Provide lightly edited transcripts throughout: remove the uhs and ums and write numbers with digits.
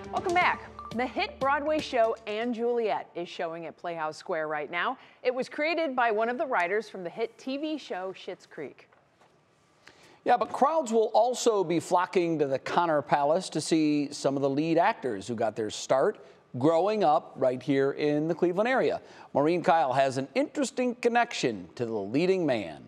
Welcome back. The hit Broadway show And Juliet is showing at Playhouse Square right now. It was created by one of the writers from the hit TV show Schitt's Creek. Yeah, but crowds will also be flocking to the Connor Palace to see some of the lead actors who got their start growing up right here in the Cleveland area. Maureen Kyle has an interesting connection to the leading man.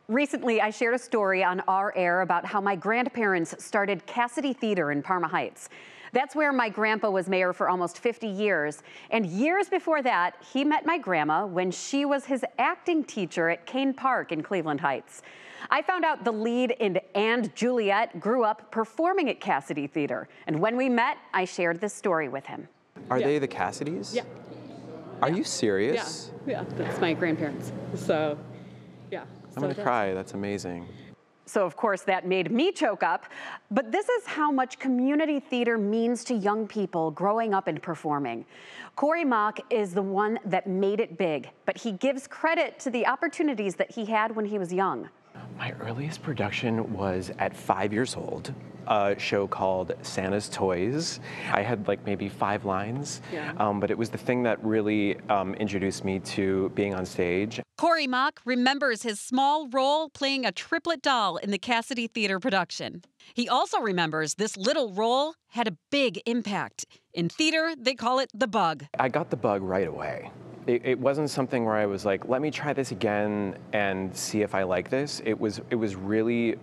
Recently, I shared a story on our air about how my grandparents started Cassidy Theatre in Parma Heights. That's where my grandpa was mayor for almost 50 years. And years before that, he met my grandma when she was his acting teacher at Kane Park in Cleveland Heights. I found out the lead in And Juliet grew up performing at Cassidy Theatre. And when we met, I shared this story with him. Are they the Cassidys? Yeah. Are you serious? Yeah, that's my grandparents. So, yeah. I'm gonna cry, that's amazing. So of course that made me choke up, but this is how much community theater means to young people growing up and performing. Mach is the one that made it big, but he gives credit to the opportunities that he had when he was young. My earliest production was at 5 years old, a show called Santa's Toys. I had like maybe 5 lines, but it was the thing that really introduced me to being on stage. Mach remembers his small role playing a triplet doll in the Cassidy Theatre production. He also remembers this little role had a big impact. In theater, they call it the bug. I got the bug right away. It wasn't something where I was like, let me try this again and see if I like this. It was really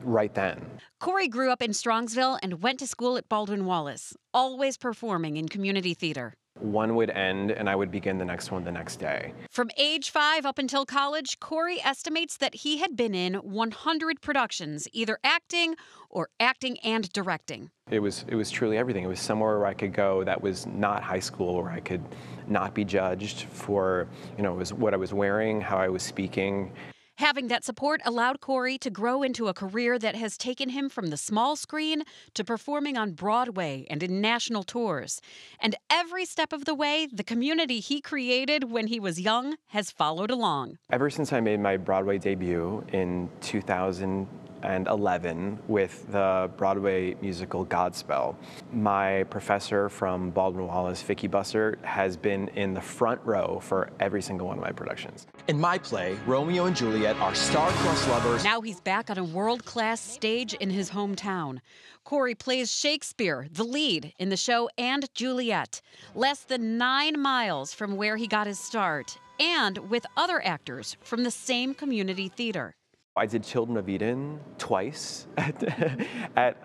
right then. Corey grew up in Strongsville and went to school at Baldwin-Wallace, always performing in community theater. One would end and I would begin the next one the next day. From age 5 up until college, Corey estimates that he had been in 100 productions, either acting or acting and directing. It was truly everything. It was somewhere where I could go that was not high school, where I could not be judged for, it was what I was wearing, how I was speaking. Having that support allowed Corey to grow into a career that has taken him from the small screen to performing on Broadway and in national tours. And every step of the way, the community he created when he was young has followed along. Ever since I made my Broadway debut in 2011 with the Broadway musical Godspell, my professor from Baldwin-Wallace, Vicki Bussert, has been in the front row for every single one of my productions. In my play, Romeo and Juliet are star-crossed lovers. Now he's back on a world-class stage in his hometown. Corey plays Shakespeare, the lead, in the show And Juliet, less than 9 miles from where he got his start, and with other actors from the same community theater. I did Children of Eden twice at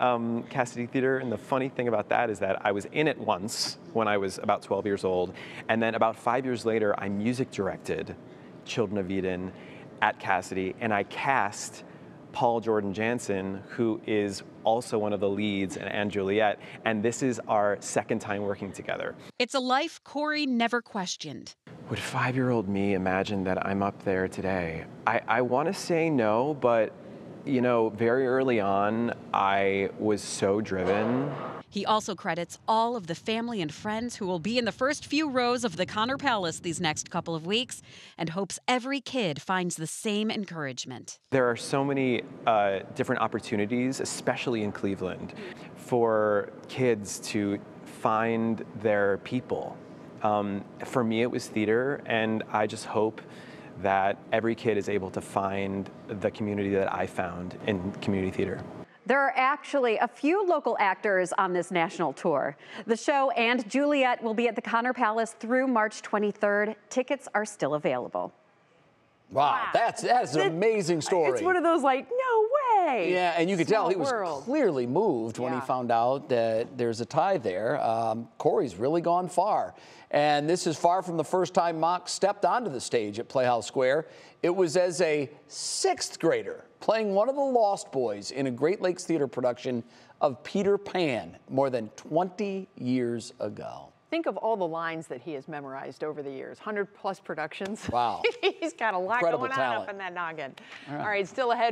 Cassidy Theatre, and the funny thing about that is that I was in it once when I was about 12 years old, and then about 5 years later, I music directed Children of Eden at Cassidy, and I cast Paul Jordan Jansen, who is also one of the leads in And Juliet, and this is our second time working together. It's a life Corey never questioned. Would 5-year-old me imagine that I'm up there today? I want to say no, but very early on, I was so driven. He also credits all of the family and friends who will be in the first few rows of the Connor Palace these next couple of weeks, and hopes every kid finds the same encouragement. There are so many different opportunities, especially in Cleveland, for kids to find their people. For me, it was theater, and I just hope that every kid is able to find the community that I found in community theater. There are actually a few local actors on this national tour. The show And Juliet will be at the Connor Palace through March 23rd. Tickets are still available. Wow, that's an amazing story. It's one of those like, no way. Yeah, and you could tell he was world. clearly moved when he found out that there's a tie there. Corey's really gone far. And this is far from the first time Mach stepped onto the stage at Playhouse Square. It was as a 6th grader playing one of the Lost Boys in a Great Lakes Theater production of Peter Pan more than 20 years ago. Think of all the lines that he has memorized over the years. 100+ productions. Wow. He's got a lot Incredible going on talent. up in that noggin. All right, still ahead.